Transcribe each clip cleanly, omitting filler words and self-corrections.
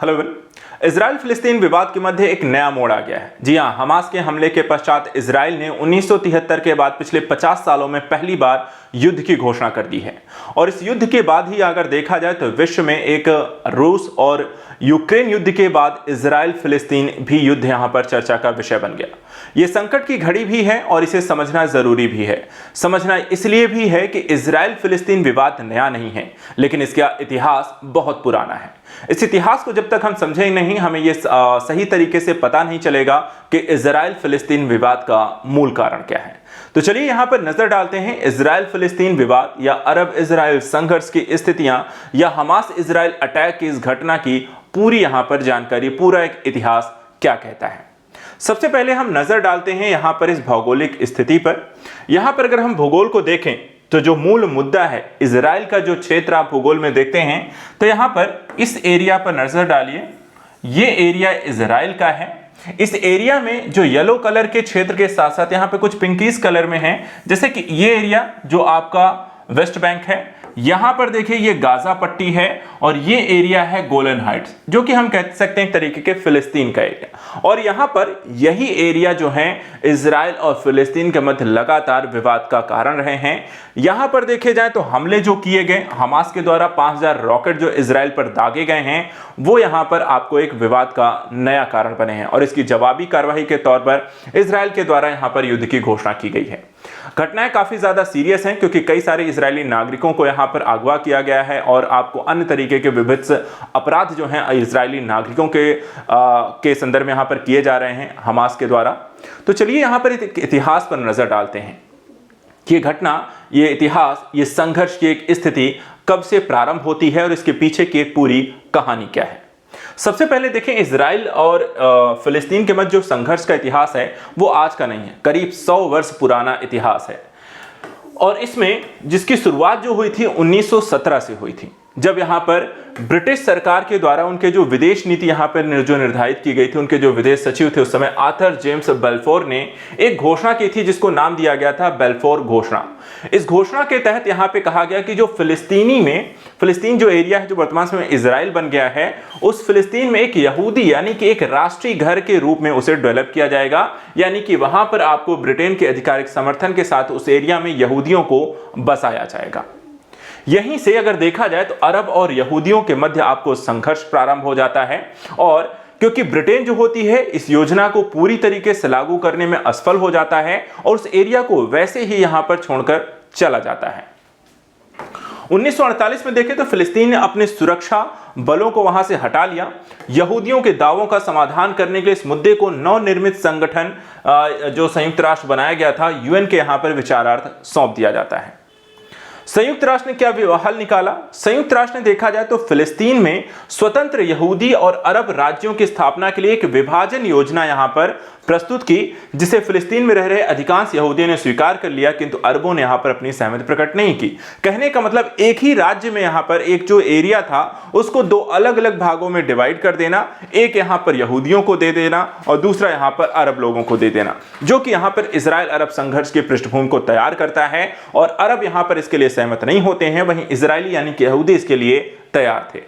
Hello everyone. Israel फिलिस्तीन विवाद के मध्य एक नया मोड़ आ गया है। जी हां, हमास के हमले के पश्चात इजराइल ने 1973 के बाद पिछले 50 सालों में पहली बार युद्ध की घोषणा कर दी है। और इस युद्ध के बाद ही अगर देखा जाए तो विश्व में एक रूस और यूक्रेन युद्ध के बाद इजराइल फिलिस्तीन भी युद्ध यहां पर चर्चा का विषय बन गया। यह संकट की घड़ी भी है और इसे समझना जरूरी भी है। समझना इसलिए भी है कि इजराइल फिलिस्तीन विवाद नया नहीं है, लेकिन इसका इतिहास बहुत पुराना है। इस इतिहास को जब तक हम समझेंगे नहीं, हमें यह सही तरीके से पता नहीं चलेगा कि इजराइल फिलिस्तीन विवाद का मूल कारण क्या है। तो चलिए यहां पर नजर डालते हैं इजराइल फिलिस्तीन विवाद या अरब इजराइल संघर्ष की स्थितियां या हमास इजराइल अटैक की इस घटना की पूरी यहां पर जानकारी, पूरा एक इतिहास क्या कहता है। सबसे पहले हम नजर डालते हैं यहां पर इस भौगोलिक स्थिति पर। यहां पर अगर हम भूगोल को देखें तो जो मूल मुद्दा है इजराइल का, जो क्षेत्र आप भूगोल में देखते हैं, तो यहां पर इस एरिया पर नजर डालिए। ये एरिया इजराइल का है। इस एरिया में जो येलो कलर के क्षेत्र के साथ साथ यहां पे कुछ पिंकीस कलर में है, जैसे कि ये एरिया जो आपका वेस्ट बैंक है, यहां पर देखिए ये गाजा पट्टी है और ये एरिया है गोलन हाइट्स, जो कि हम कह सकते हैं एक तरीके के फिलिस्तीन का एरिया। और यहां पर यही एरिया जो है इजराइल और फिलिस्तीन के मध्य लगातार विवाद का कारण रहे हैं। यहां पर देखे जाए तो हमले जो किए गए हमास के द्वारा 5000 रॉकेट जो इजराइल पर दागे गए हैं, वो यहां पर आपको एक विवाद का नया कारण बने हैं और इसकी जवाबी कार्रवाई के तौर पर इजराइल के द्वारा यहां पर युद्ध की घोषणा की गई है। घटनाएं काफी ज्यादा सीरियस हैं क्योंकि कई सारे इजरायली नागरिकों को यहां पर अगवा किया गया है और आपको अन्य तरीके के विभिन्न अपराध जो हैं इजरायली नागरिकों के संदर्भ में यहां पर किए जा रहे हैं हमास के द्वारा। तो चलिए यहां पर इतिहास पर नजर डालते हैं कि ये घटना, ये इतिहास, ये संघर्ष की एक स्थिति कब से प्रारंभ होती है और इसके पीछे की एक पूरी कहानी क्या है। सबसे पहले देखें, इजराइल और फिलिस्तीन के मध्य जो संघर्ष का इतिहास है वो आज का नहीं है, करीब 100 वर्ष पुराना इतिहास है। और इसमें जिसकी शुरुआत जो हुई थी 1917 से हुई थी, जब यहां पर ब्रिटिश सरकार के द्वारा उनके जो विदेश नीति यहां पर जो निर्धारित की गई थी, उनके जो विदेश सचिव थे उस समय आर्थर जेम्स बेल्फोर ने एक घोषणा की थी जिसको नाम दिया गया था बेल्फोर घोषणा। इस घोषणा के तहत यहां पे कहा गया कि जो फिलिस्तीन जो एरिया है जो वर्तमान समय इजराइल बन गया है, उस फिलिस्तीन में एक यहूदी यानी कि एक राष्ट्रीय घर के रूप में उसे डेवलप किया जाएगा। यानी कि वहां पर आपको ब्रिटेन के आधिकारिक समर्थन के साथ उस एरिया में यहूदियों को बसाया जाएगा। यहीं से अगर देखा जाए तो अरब और यहूदियों के मध्य आपको संघर्ष प्रारंभ हो जाता है। और क्योंकि ब्रिटेन जो होती है इस योजना को पूरी तरीके से लागू करने में असफल हो जाता है और उस एरिया को वैसे ही यहां पर छोड़कर चला जाता है। 1948 में देखें तो फिलिस्तीन ने अपने सुरक्षा बलों को वहां से हटा लिया। यहूदियों के दावों का समाधान करने के लिए इस मुद्दे को नवनिर्मित संगठन जो संयुक्त राष्ट्र बनाया गया था, यूएन के यहां पर विचारार्थ सौंप दिया जाता है। संयुक्त राष्ट्र ने क्या हल निकाला? संयुक्त राष्ट्र ने देखा जाए तो फिलिस्तीन में स्वतंत्र यहूदी और अरब राज्यों की स्थापना के लिए एक विभाजन योजना यहां पर प्रस्तुत की, जिसे फिलिस्तीन में रह रहे अधिकांश यहूदियों ने स्वीकार कर लिया, किंतु अरबों ने यहां पर अपनी सहमति प्रकट नहीं की। कहने का मतलब एक ही राज्य में यहां पर एक जो एरिया था उसको दो अलग अलग भागों में डिवाइड कर देना, एक यहां पर यहूदियों को दे देना और दूसरा यहां पर अरब लोगों को दे देना, जो कि यहां पर इजराइल अरब संघर्ष की पृष्ठभूमि को तैयार करता है। और अरब यहां पर इसके लिए सहमत नहीं होते हैं, वहीं इजरायली यानी कि यहूदी इसके लिए तैयार थे।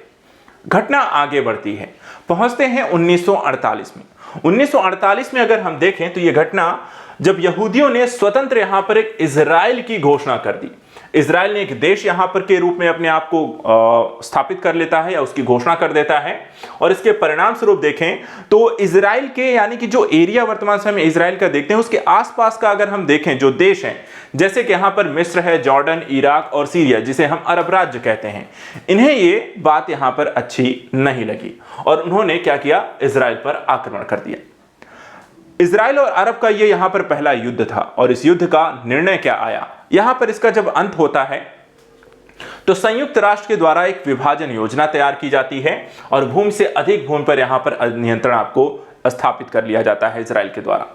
घटना आगे बढ़ती है, पहुंचते हैं 1948 में। 1948 में अगर हम देखें तो यह घटना जब यहूदियों ने स्वतंत्र यहां पर एक इजराइल की घोषणा कर दी। इजराइल ने एक देश यहां पर के रूप में अपने आप को स्थापित कर लेता है या उसकी घोषणा कर देता है। और इसके परिणाम स्वरूप देखें तो इजराइल के यानी कि जो एरिया वर्तमान समय में इजराइल का देखते हैं उसके आसपास का अगर हम देखें जो देश हैं, जैसे कि यहां पर मिस्र है, जॉर्डन, इराक और सीरिया, जिसे हम अरब राज्य कहते हैं, इन्हें ये बात यहां पर अच्छी नहीं लगी और उन्होंने क्या किया, इजराइल पर आक्रमण कर दिया। इजराइल और अरब का ये यहां पर पहला युद्ध था और इस युद्ध का निर्णय क्या आया, यहां पर इसका जब अंत होता है तो संयुक्त राष्ट्र के द्वारा एक विभाजन योजना तैयार की जाती है और भूमि से अधिक भूमि पर यहां पर नियंत्रण आपको स्थापित कर लिया जाता है इजराइल के द्वारा।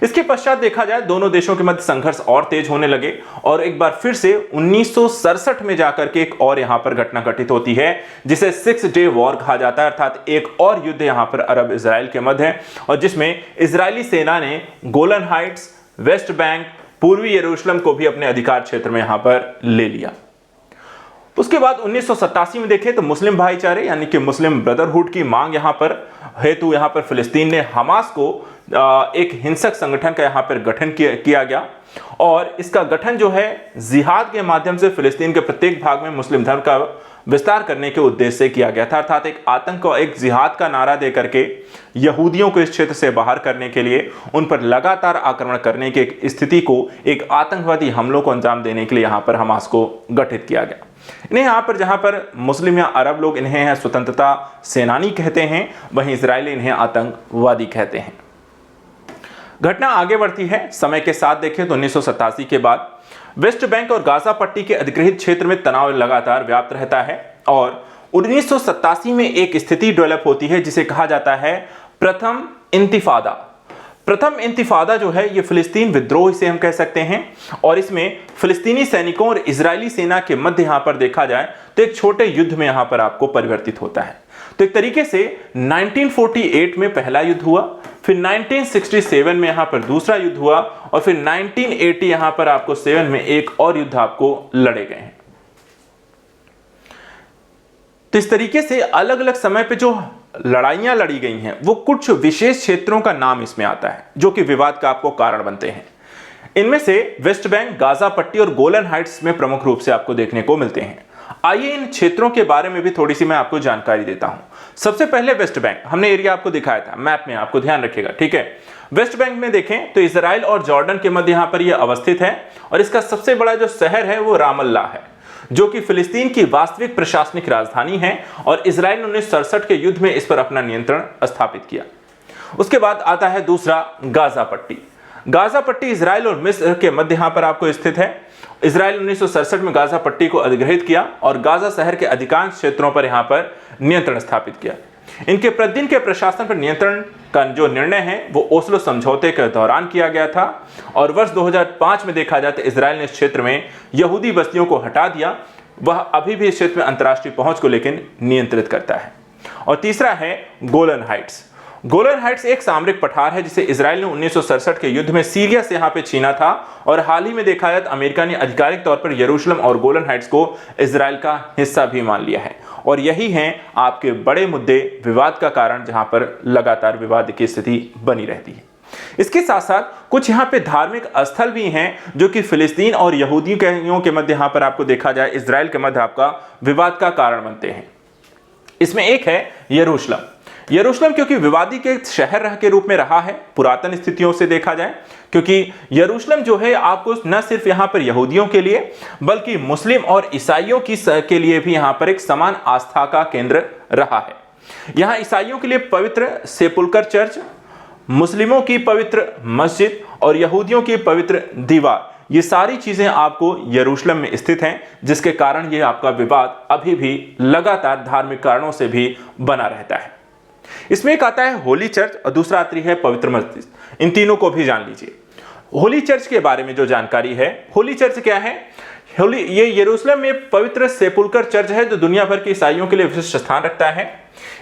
इसके पश्चात देखा जाए दोनों देशों के मध्य संघर्ष और तेज होने लगे और एक बार फिर से 1967 में जाकर के एक और यहां पर घटना घटित होती है जिसे 6 डे वॉर कहा जाता है, अर्थात एक और युद्ध यहां पर अरब इजराइल के मध्य है और जिसमें इजरायली सेना ने गोलन हाइट्स, वेस्ट बैंक, पूर्वी यरूशलेम को भी अपने अधिकार क्षेत्र में यहां पर ले लिया। उसके बाद 1987 में देखें तो मुस्लिम भाईचारे यानी कि मुस्लिम ब्रदरहुड की मांग यहां पर हेतु यहां पर फिलिस्तीन ने हमास को एक हिंसक संगठन का यहां पर गठन किया गया और इसका गठन जो है जिहाद के माध्यम से फिलिस्तीन के प्रत्येक भाग में मुस्लिम धर्म का विस्तार करने के उद्देश्य से किया गया था। अर्थात एक आतंक और एक जिहाद का नारा देकर के यहूदियों को इस क्षेत्र से बाहर करने के लिए उन पर लगातार आक्रमण करने की एक स्थिति को, एक आतंकवादी हमलों को अंजाम देने के लिए यहां पर हमास को गठित किया गया। इन्हें यहां पर जहां पर मुस्लिम या अरब लोग इन्हें स्वतंत्रता सेनानी कहते हैं, वहीं इजरायली इन्हें आतंकवादी कहते हैं। घटना आगे बढ़ती है। समय के साथ देखें तो 1987 के बाद वेस्ट बैंक और गाजा पट्टी के अधिकृत क्षेत्र में तनाव लगातार व्याप्त रहता है और 1987 में एक स्थिति डेवलप होती है जिसे कहा जाता है प्रथम इंतिफादा। प्रथम इंतिफादा जो है ये फिलिस्तीन विद्रोह से हम कह सकते हैं और इसमें फिलिस्तीनी सैनिकों और इजरायली सेना के मध्य यहां पर देखा जाए तो एक छोटे युद्ध में यहां पर आपको परिवर्तित होता है। तो एक तरीके से 1948 में पहला युद्ध हुआ, फिर 1967 में यहां पर दूसरा युद्ध हुआ और फिर 1980 यहां पर आपको 7 में एक और युद्ध आपको लड़े गए हैं। तो इस तरीके से अलग अलग समय पे जो लड़ाइयां लड़ी गई हैं वो कुछ विशेष क्षेत्रों का नाम इसमें आता है जो कि विवाद का आपको कारण बनते हैं। इनमें से वेस्ट बैंक, गाजा पट्टी और गोलन हाइट्स में प्रमुख रूप से आपको देखने को मिलते हैं। आइए इन क्षेत्रों के बारे में भी थोड़ी सी मैं आपको जानकारी देता हूं। सबसे पहले वेस्ट बैंक, हमने एरिया आपको दिखाया था मैप में, आपको ध्यान रखिएगा, ठीक है। वेस्ट बैंक में देखें तो इजराइल और जॉर्डन के मध्य यहां पर यह अवस्थित है और इसका सबसे बड़ा जो शहर है वो रामल्ला है जो कि फिलिस्तीन की वास्तविक प्रशासनिक राजधानी है और इजराइल ने 1967 के युद्ध में इस पर अपना नियंत्रण स्थापित किया। उसके बाद आता है दूसरा गाजा पट्टी। गाजा पट्टी इजराइल और मिस्र के मध्य यहां पर आपको स्थित है। इजराइल 1967 में गाजा पट्टी को अधिग्रहित किया और गाजा शहर के अधिकांश क्षेत्रों पर यहां पर नियंत्रण स्थापित किया। इनके प्रतिदिन के प्रशासन पर नियंत्रण का जो निर्णय है वो ओस्लो समझौते के दौरान किया गया था और वर्ष 2005 में देखा जाए तो इजराइल ने इस क्षेत्र में यहूदी बस्तियों को हटा दिया। वह अभी भी इस क्षेत्र में अंतर्राष्ट्रीय पहुंच को लेकिन नियंत्रित करता है। और तीसरा है गोलन हाइट्स। गोलन हाइट्स एक सामरिक पठार है जिसे इजराइल ने 1967 के युद्ध में सीरिया से यहां पे छीना था और हाल ही में देखा जाए तो अमेरिका ने आधिकारिक तौर पर यरूशलेम और गोलन हाइट्स को इजराइल का हिस्सा भी मान लिया है और यही हैं आपके बड़े मुद्दे, विवाद का कारण जहां पर लगातार विवाद की स्थिति बनी रहती है। इसके साथ साथ कुछ यहां पे धार्मिक स्थल भी हैं जो कि फिलिस्तीन और यहूदियों के मध्य यहां पर आपको देखा जाए इजराइल के मध्य आपका विवाद का कारण बनते हैं। इसमें एक है यरूशलेम। यरूशलेम क्योंकि विवादी के शहर के रूप में रहा है पुरातन स्थितियों से देखा जाए, क्योंकि यरूशलेम जो है आपको न सिर्फ यहाँ पर यहूदियों के लिए बल्कि मुस्लिम और ईसाइयों के लिए भी यहाँ पर एक समान आस्था का केंद्र रहा है। यहाँ ईसाइयों के लिए पवित्र सेपुल्कर चर्च, मुस्लिमों की पवित्र मस्जिद और यहूदियों की पवित्र दीवार, ये सारी चीजें आपको यरूशलेम में स्थित हैं जिसके कारण ये आपका विवाद अभी भी लगातार धार्मिक कारणों से भी बना रहता है। इसमें एक आता है होली चर्च और दूसरा आती है पवित्र मस्जिद। इन तीनों को भी जान लीजिए। होली चर्च के बारे में जो जानकारी है, होली चर्च क्या है? होली ये यरूशलेम में पवित्र सेपुल्कर चर्च है जो दुनिया भर के ईसाइयों के लिए विशिष्ट स्थान रखता है।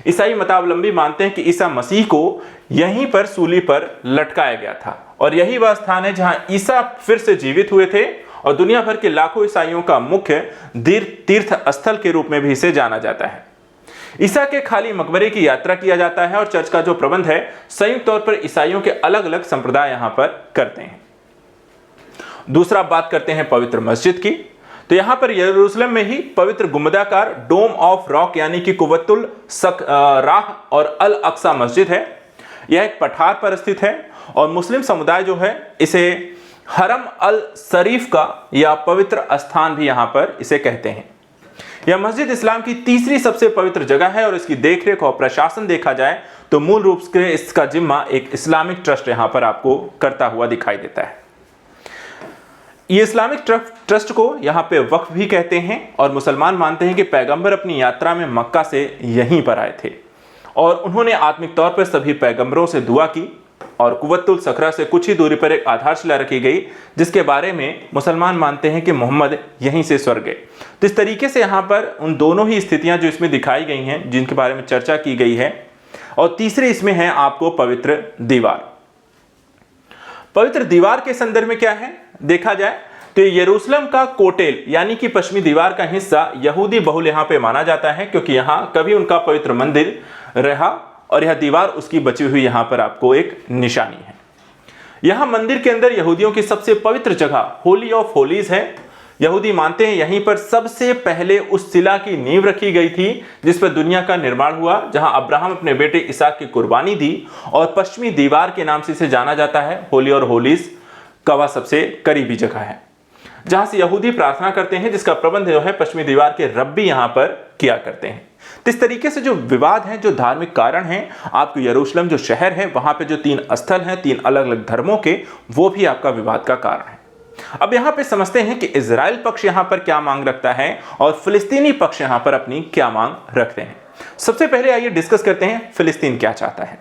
ईसाई मतावलंबी मानते हैं कि ईसा मसीह को यहीं पर सूली पर लटकाया गया था और यही वह स्थान है जहां ईसा फिर से जीवित हुए थे और दुनिया भर के लाखों ईसाइयों का मुख्य तीर्थ स्थल के रूप में भी इसे जाना जाता है। ईसा के खाली मकबरे की यात्रा किया जाता है और चर्च का जो प्रबंध है संयुक्त तौर पर ईसाइयों के अलग अलग संप्रदाय यहां पर करते हैं। दूसरा बात करते हैं पवित्र मस्जिद की। तो यहां पर यरूशलेम में ही पवित्र गुंबदाकार डोम ऑफ रॉक यानी कि कुव्वतुल राह और अल अक्सा मस्जिद है। यह एक पठार पर स्थित है और मुस्लिम समुदाय जो है इसे हरम अल शरीफ का या पवित्र स्थान भी यहां पर इसे कहते हैं। यह मस्जिद इस्लाम की तीसरी सबसे पवित्र जगह है और इसकी देखरेख और प्रशासन देखा जाए तो मूल रूप से इसका जिम्मा एक इस्लामिक ट्रस्ट यहां पर आपको करता हुआ दिखाई देता है। ये इस्लामिक ट्रस्ट को यहां पे वक्फ भी कहते हैं और मुसलमान मानते हैं कि पैगंबर अपनी यात्रा में मक्का से यहीं पर आए थे और उन्होंने आत्मिक तौर पर सभी पैगंबरों से दुआ की और कुव्वतुल सखरा से कुछ ही दूरी पर एक आधारशिला रखी गई जिसके बारे में मुसलमान मानते हैं कि मोहम्मद यहीं से स्वर्ग गए। तो इस तरीके से यहाँ पर उन दोनों ही स्थितियां जो इसमें दिखाई गई हैं जिनके बारे में चर्चा की गई है। और तीसरे इसमें है आपको पवित्र दीवार। पवित्र दीवार के संदर्भ में क्या है देखा जाए तो यरूशलेम का कोटेल यानी कि पश्चिमी दीवार का हिस्सा यहूदी बहुल यहां पे माना जाता है, क्योंकि यहां कभी उनका पवित्र मंदिर रहा और यह दीवार उसकी बची हुई यहां पर आपको एक निशानी है। यहां मंदिर के अंदर यहूदियों की सबसे पवित्र जगह होली ऑफ होलीज है। यहूदी मानते हैं यहीं पर सबसे पहले उस शिला की नींव रखी गई थी जिस पर दुनिया का निर्माण हुआ, जहां अब्राहम अपने बेटे इसहाक की कुर्बानी दी, और पश्चिमी दीवार के नाम से इसे जाना जाता है। होली और होलीज का वह सबसे करीबी जगह है जहां से यहूदी प्रार्थना करते हैं, जिसका प्रबंध जो है पश्चिमी दीवार के रब्बी यहां पर किया करते हैं। तो इस तरीके से जो विवाद हैं, जो धार्मिक कारण हैं, आपको यरूशलेम जो शहर है वहां पे जो 3 स्थल हैं 3 अलग अलग धर्मों के, वो भी आपका विवाद का कारण है। अब यहां पे समझते हैं कि इजराइल पक्ष यहां पर क्या मांग रखता है और फिलिस्तीनी पक्ष यहां पर अपनी क्या मांग रखते हैं। सबसे पहले आइए डिस्कस करते हैं फिलिस्तीन क्या चाहता है।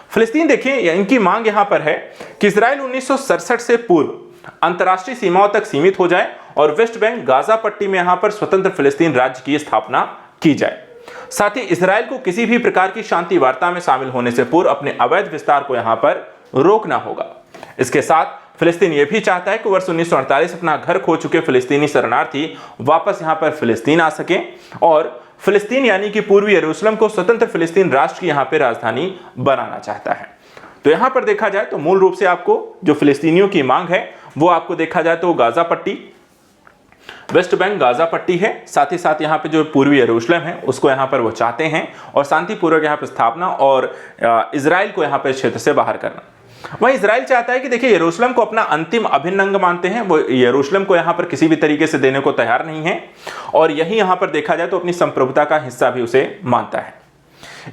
फिलिस्तीन देखिए, इनकी मांग यहां पर है कि इजराइल 1967 से पूर्व अंतरराष्ट्रीय सीमाओं तक सीमित हो जाए और वेस्ट बैंक गाजा पट्टी में यहां पर स्वतंत्र फिलिस्तीन राज्य की स्थापना की जाए। साथ ही इजराइल को किसी भी प्रकार की शांति वार्ता में शामिल होने से पूर्व अपने अवैध विस्तार को यहां पर रोकना होगा। इसके साथ फिलिस्तीन यह भी चाहता है कि वर्ष 1948 अपना घर खो चुके फिलिस्तीनी शरणार्थी वापस यहां पर फिलिस्तीन आ सके और फिलिस्तीन यानी कि पूर्वी यरूशलेम को स्वतंत्र फिलिस्तीन राष्ट्र की यहां पर राजधानी बनाना चाहता है। तो यहां पर देखा जाए तो मूल रूप से आपको जो फिलिस्तीनियों की मांग है वो आपको देखा जाए तो गाजा पट्टी, वेस्ट बैंक गाजा पट्टी है। साथ ही साथ यहाँ पे जो पूर्वी यरूशलेम है उसको यहाँ पर वो चाहते हैं और शांतिपूर्वक यहाँ पर स्थापना और इजराइल को यहाँ पे क्षेत्र से बाहर करना। वहीं इजराइल चाहता है कि देखिए यरूशलेम को अपना अंतिम अभिन्न अंग मानते हैं, वो यरूशलेम को यहाँ पर किसी भी तरीके से देने को तैयार नहीं है और यही यहाँ पर देखा जाए तो अपनी संप्रभुता का हिस्सा भी उसे मानता है।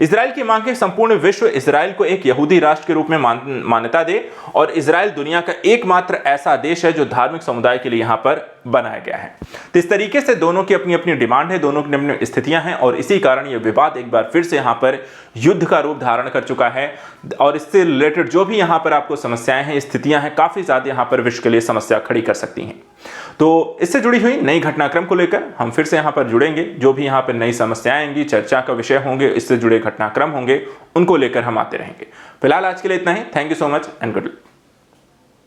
इजराइल की मांग है संपूर्ण विश्व इजराइल को एक यहूदी राष्ट्र के रूप में मान्यता दे और इजराइल दुनिया का एकमात्र ऐसा देश है जो धार्मिक समुदाय के लिए यहां पर बनाया गया है। तो इस तरीके से दोनों की अपनी अपनी डिमांड है, दोनों की अपनी स्थितियां हैं और इसी कारण यह विवाद एक बार फिर से यहां पर युद्ध का रूप धारण कर चुका है और इससे रिलेटेड जो भी यहां पर आपको समस्याएं हैं, स्थितियां हैं, काफी ज्यादा यहां पर विश्व के लिए समस्या खड़ी कर सकती हैं। तो इससे जुड़ी हुई नई घटनाक्रम को लेकर हम फिर से यहाँ पर जुड़ेंगे। जो भी यहाँ पर नई समस्याएं आएंगी, चर्चा का विषय होंगे, इससे जुड़े घटनाक्रम होंगे, उनको लेकर हम आते रहेंगे। फिलहाल आज के लिए इतना ही। Thank you so much and good.